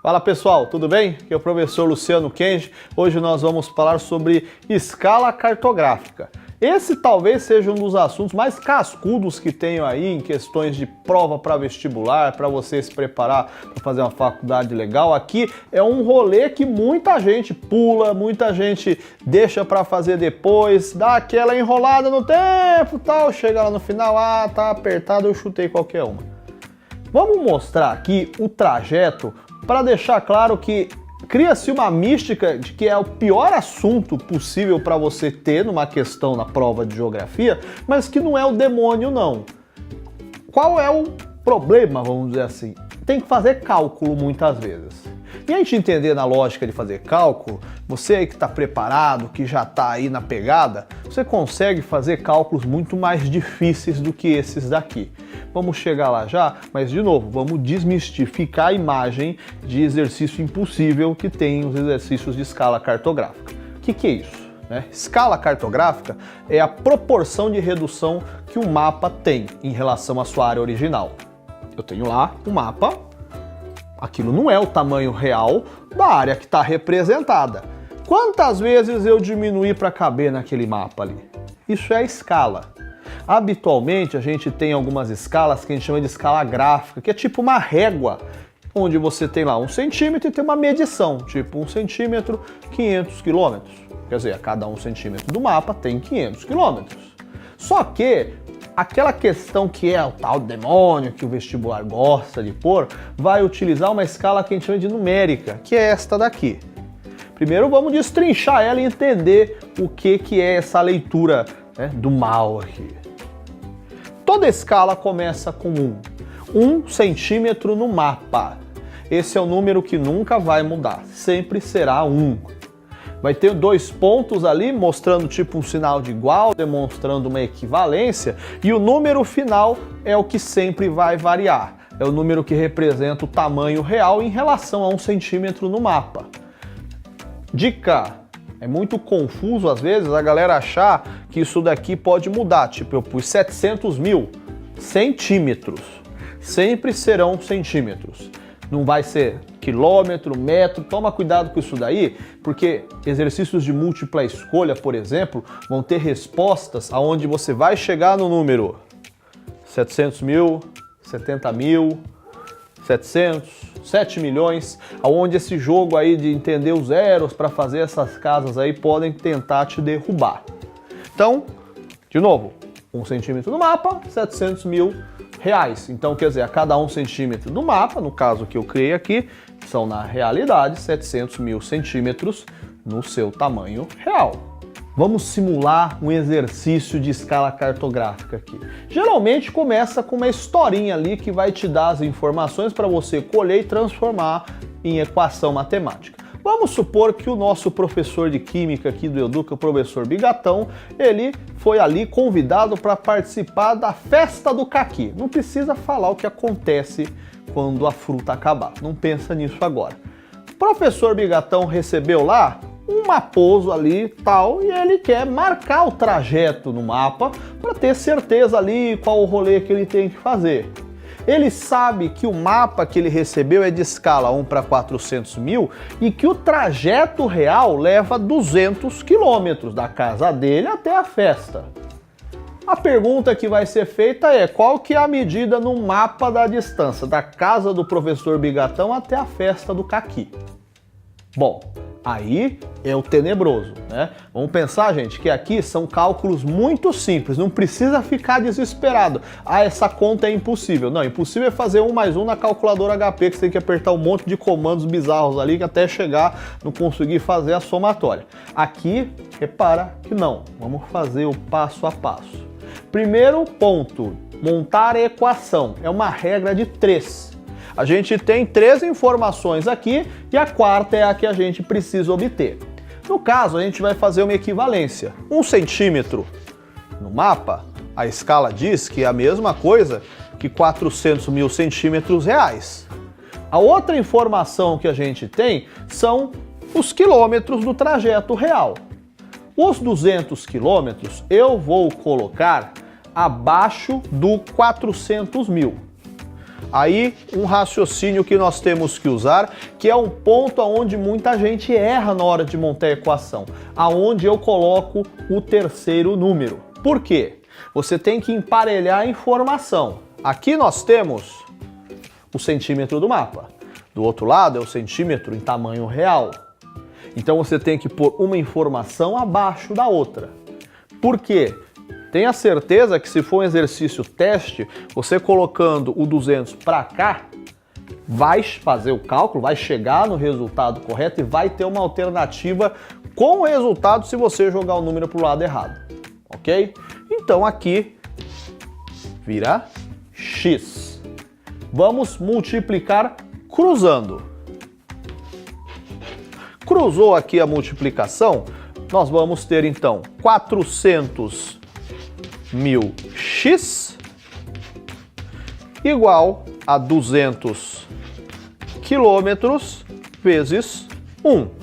Fala pessoal, tudo bem? Aqui é o professor Luciano Kenji. Hoje nós vamos falar sobre escala cartográfica. Esse talvez seja um dos assuntos mais cascudos que tenho aí em questões de prova para vestibular, para você se preparar para fazer uma faculdade legal. Aqui é um rolê que muita gente pula, muita gente deixa para fazer depois, dá aquela enrolada no tempo, tal, chega lá no final, tá apertado, eu chutei qualquer uma. Vamos mostrar aqui o trajeto para deixar claro que cria-se uma mística de que é o pior assunto possível para você ter numa questão na prova de geografia, mas que não é o demônio não. Qual é o problema, vamos dizer assim? Tem que fazer cálculo muitas vezes. E a gente entender na lógica de fazer cálculo, você aí que está preparado, que já está aí na pegada, você consegue fazer cálculos muito mais difíceis do que esses daqui. Vamos chegar lá já, mas de novo, vamos desmistificar a imagem de exercício impossível que tem os exercícios de escala cartográfica. O que é isso? Escala cartográfica é a proporção de redução que o mapa tem em relação à sua área original. Eu tenho lá um mapa, aquilo não é o tamanho real da área que está representada. Quantas vezes eu diminuí para caber naquele mapa ali? Isso é a escala. Habitualmente a gente tem algumas escalas que a gente chama de escala gráfica, que é tipo uma régua, onde você tem lá 1 centímetro e tem uma medição, tipo 1 centímetro, 500 quilômetros. Quer dizer, a cada 1 centímetro do mapa tem 500 quilômetros. Só que aquela questão que é o tal demônio que o vestibular gosta de pôr, vai utilizar uma escala que a gente chama de numérica, que é esta daqui. Primeiro vamos destrinchar ela e entender o que é essa leitura, do mal aqui. Toda escala começa com 1 centímetro no mapa. Esse é o número que nunca vai mudar, sempre será 1. Vai ter 2 pontos ali mostrando tipo um sinal de igual, demonstrando uma equivalência, e o número final é o que sempre vai variar. É o número que representa o tamanho real em relação a 1 centímetro no mapa. Dica! É muito confuso às vezes a galera achar que isso daqui pode mudar. Tipo, eu pus 700 mil centímetros. Sempre serão centímetros. Não vai ser quilômetro, metro. Toma cuidado com isso daí, porque exercícios de múltipla escolha, por exemplo, vão ter respostas aonde você vai chegar no número 700 mil, 70 mil, 700, 7 milhões, aonde esse jogo aí de entender os zeros para fazer essas casas aí podem tentar te derrubar. Então, de novo, 1 centímetro no mapa, 700 mil reais. Então, quer dizer, a cada 1 centímetro do mapa, no caso que eu criei aqui, são na realidade 700 mil centímetros no seu tamanho real. Vamos simular um exercício de escala cartográfica aqui. Geralmente começa com uma historinha ali que vai te dar as informações para você colher e transformar em equação matemática. Vamos supor que o nosso professor de química aqui do Educa, o professor Bigatão, ele foi ali convidado para participar da festa do caqui. Não precisa falar o que acontece quando a fruta acabar, não pensa nisso agora. O professor Bigatão recebeu lá um maposo ali tal, e ele quer marcar o trajeto no mapa para ter certeza ali qual o rolê que ele tem que fazer. Ele sabe que o mapa que ele recebeu é de escala 1 para 400 mil e que o trajeto real leva 200 quilômetros da casa dele até a festa. A pergunta que vai ser feita é: qual que é a medida no mapa da distância da casa do professor Bigatão até a festa do caqui? Bom, aí é o tenebroso, Vamos pensar, gente, que aqui são cálculos muito simples, não precisa ficar desesperado. Essa conta é impossível. Não, impossível é fazer 1 mais 1 na calculadora HP, que você tem que apertar um monte de comandos bizarros ali até chegar, não conseguir fazer a somatória. Aqui, repara que não. Vamos fazer o passo a passo. Primeiro ponto, montar a equação. É uma regra de 3. A gente tem 3 informações aqui e a quarta é a que a gente precisa obter. No caso, a gente vai fazer uma equivalência. 1 centímetro no mapa, a escala diz que é a mesma coisa que 400 mil centímetros reais. A outra informação que a gente tem são os quilômetros do trajeto real. Os 200 quilômetros eu vou colocar abaixo do 400 mil. Aí, um raciocínio que nós temos que usar, que é um ponto onde muita gente erra na hora de montar a equação, aonde eu coloco o terceiro número. Por quê? Você tem que emparelhar a informação. Aqui nós temos o centímetro do mapa. Do outro lado é o centímetro em tamanho real. Então você tem que pôr uma informação abaixo da outra. Por quê? Tenha certeza que se for um exercício teste, você colocando o 200 para cá, vai fazer o cálculo, vai chegar no resultado correto e vai ter uma alternativa com o resultado se você jogar o número para o lado errado. Ok? Então aqui vira x. Vamos multiplicar cruzando. Cruzou aqui a multiplicação, nós vamos ter então 400.000x igual a 200 quilômetros vezes 1.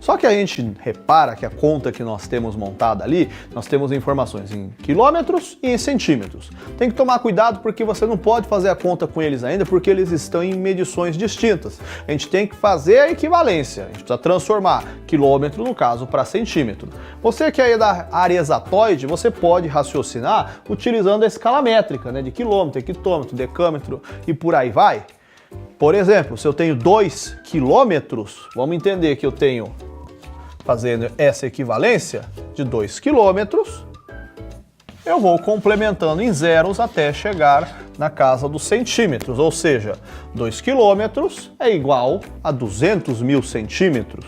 Só que a gente repara que a conta que nós temos montada ali, nós temos informações em quilômetros e em centímetros. Tem que tomar cuidado porque você não pode fazer a conta com eles ainda porque eles estão em medições distintas. A gente tem que fazer a equivalência, a gente precisa transformar quilômetro, no caso, para centímetro. Você que é da área exatoide, você pode raciocinar utilizando a escala métrica, né, de quilômetro, hectômetro, decâmetro e por aí vai. Por exemplo, se eu tenho 2 quilômetros, vamos entender que eu tenho, fazendo essa equivalência de 2 quilômetros, eu vou complementando em zeros até chegar na casa dos centímetros, ou seja, 2 quilômetros é igual a 200.000 centímetros.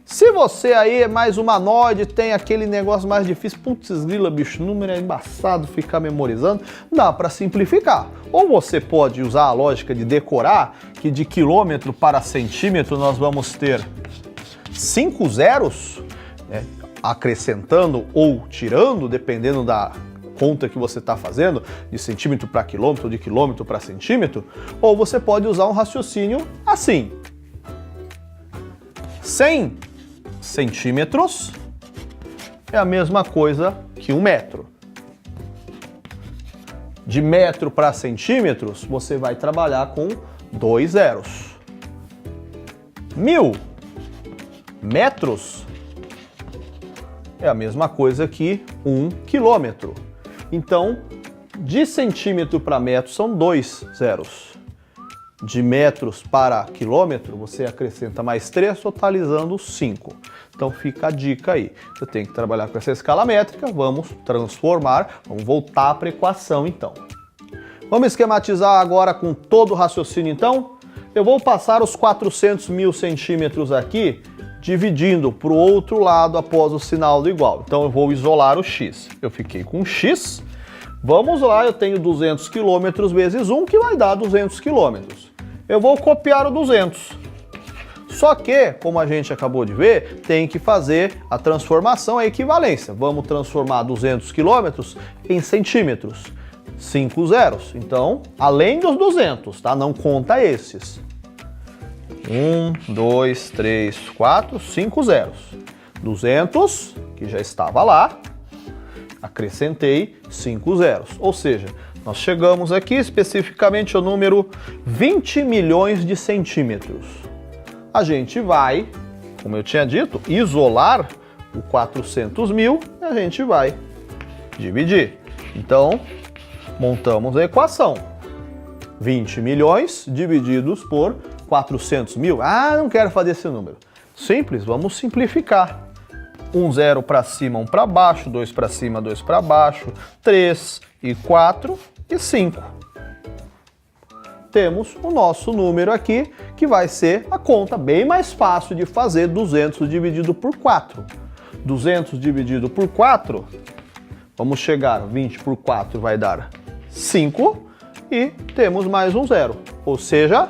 Se você aí é mais humanoide, tem aquele negócio mais difícil, putz grila, bicho, número é embaçado ficar memorizando, dá para simplificar. Ou você pode usar a lógica de decorar, que de quilômetro para centímetro nós vamos ter 5 zeros, né, acrescentando ou tirando, dependendo da conta que você está fazendo, de centímetro para quilômetro, de quilômetro para centímetro, ou você pode usar um raciocínio assim. 100 centímetros é a mesma coisa que 1 metro. De metro para centímetros, você vai trabalhar com 2 zeros. 1000 metros é a mesma coisa que 1 quilômetro. Então, de centímetro para metro são 2 zeros. De metros para quilômetro, você acrescenta mais 3, totalizando 5. Então fica a dica aí. Você tem que trabalhar com essa escala métrica, vamos transformar, vamos voltar para a equação então. Vamos esquematizar agora com todo o raciocínio então? Eu vou passar os 400.000 centímetros aqui, dividindo para o outro lado após o sinal do igual. Então eu vou isolar o x. Eu fiquei com x. Vamos lá, eu tenho 200 quilômetros vezes 1, que vai dar 200 quilômetros. Eu vou copiar o 200. Só que, como a gente acabou de ver, tem que fazer a transformação, a equivalência. Vamos transformar 200 quilômetros em centímetros. 5 zeros. Então, além dos 200, tá? Não conta esses. 1, 2, 3, 4, 5 zeros. 200, que já estava lá, acrescentei 5 zeros. Ou seja, nós chegamos aqui especificamente ao número 20 milhões de centímetros. A gente vai, como eu tinha dito, isolar o 400.000 e a gente vai dividir. Então, montamos a equação. 20 milhões divididos por 400.000. Ah, não quero fazer esse número. Simples, vamos simplificar. 1 zero para cima, 1 para baixo, 2 para cima, 2 para baixo, 3 e 4 e 5. Temos o nosso número aqui, que vai ser a conta bem mais fácil de fazer, 200 dividido por 4. 200 dividido por 4, vamos chegar, 20 por 4 vai dar 5 e temos mais um zero. Ou seja,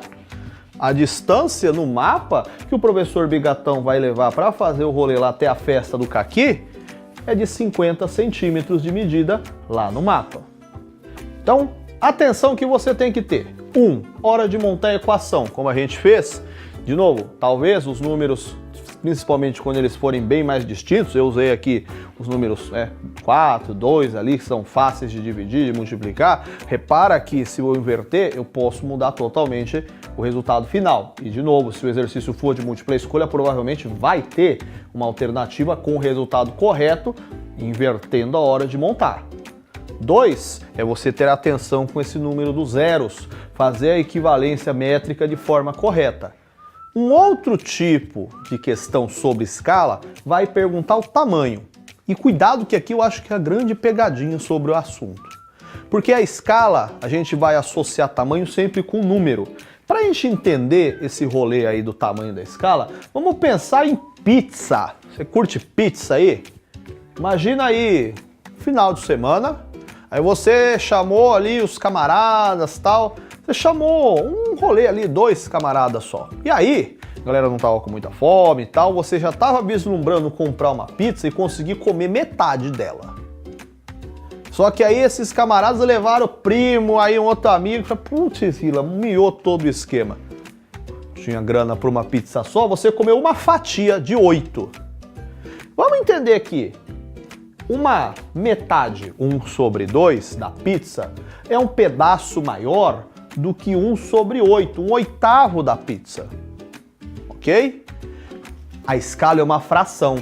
a distância no mapa que o professor Bigatão vai levar para fazer o rolê lá até a festa do caqui é de 50 centímetros de medida lá no mapa. Então, atenção que você tem que ter. 1. Hora de montar a equação, como a gente fez. De novo, talvez os números principalmente quando eles forem bem mais distintos. Eu usei aqui os números 4, 2 ali, que são fáceis de dividir, de multiplicar. Repara que se eu inverter, eu posso mudar totalmente o resultado final. E de novo, se o exercício for de múltipla escolha, provavelmente vai ter uma alternativa com o resultado correto, invertendo a hora de montar. 2 é você ter atenção com esse número dos zeros, fazer a equivalência métrica de forma correta. Um outro tipo de questão sobre escala vai perguntar o tamanho. E cuidado que aqui eu acho que é a grande pegadinha sobre o assunto. Porque a escala, a gente vai associar tamanho sempre com número. Para a gente entender esse rolê aí do tamanho da escala, vamos pensar em pizza. Você curte pizza aí? Imagina aí, final de semana, aí você chamou ali os camaradas e tal, você chamou um rolê ali, 2 camaradas só. E aí, a galera não tava com muita fome e tal, você já tava vislumbrando comprar uma pizza e conseguir comer metade dela. Só que aí esses camaradas levaram o primo, aí um outro amigo, putz, miou todo o esquema. Tinha grana para uma pizza só, você comeu uma fatia de 8. Vamos entender aqui. Uma metade, 1/2 da pizza, é um pedaço maior do que 1/8, 1/8 da pizza. Ok? A escala é uma fração.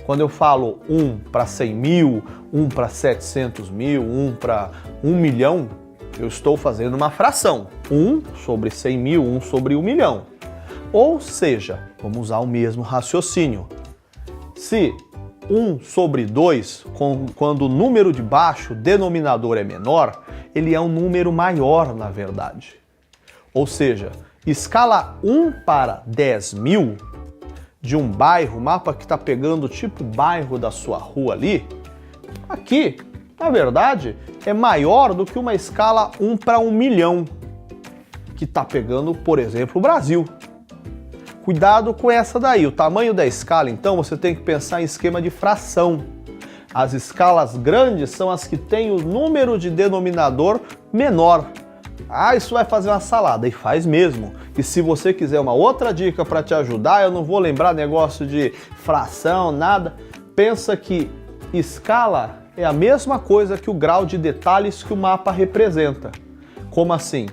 Quando eu falo 1 para 100 mil, 1 para 700 mil, 1 para 1 milhão, eu estou fazendo uma fração. 1 sobre 100 mil, 1 sobre 1 milhão. Ou seja, vamos usar o mesmo raciocínio. Se 1/2, quando o número de baixo, o denominador é menor, ele é um número maior, na verdade. Ou seja, escala 1 para 10 mil de um bairro, mapa que está pegando tipo bairro da sua rua ali, aqui, na verdade, é maior do que uma escala 1 para 1 milhão, que está pegando, por exemplo, o Brasil. Cuidado com essa daí. O tamanho da escala, então, você tem que pensar em esquema de fração. As escalas grandes são as que têm o número de denominador menor. Ah, isso vai fazer uma salada. E faz mesmo. E se você quiser uma outra dica para te ajudar, eu não vou lembrar negócio de fração, nada. Pensa que escala é a mesma coisa que o grau de detalhes que o mapa representa. Como assim?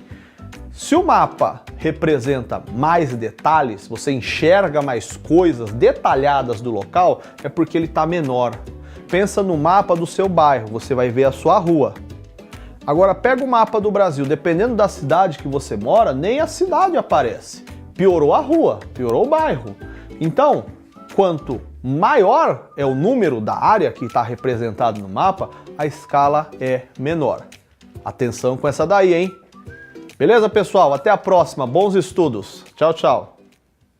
Se o mapa representa mais detalhes, você enxerga mais coisas detalhadas do local, é porque ele está menor. Pensa no mapa do seu bairro, você vai ver a sua rua. Agora pega o mapa do Brasil, dependendo da cidade que você mora, nem a cidade aparece. Piorou a rua, piorou o bairro. Então, quanto maior é o número da área que está representado no mapa, a escala é menor. Atenção com essa daí, hein? Beleza, pessoal? Até a próxima. Bons estudos. Tchau, tchau.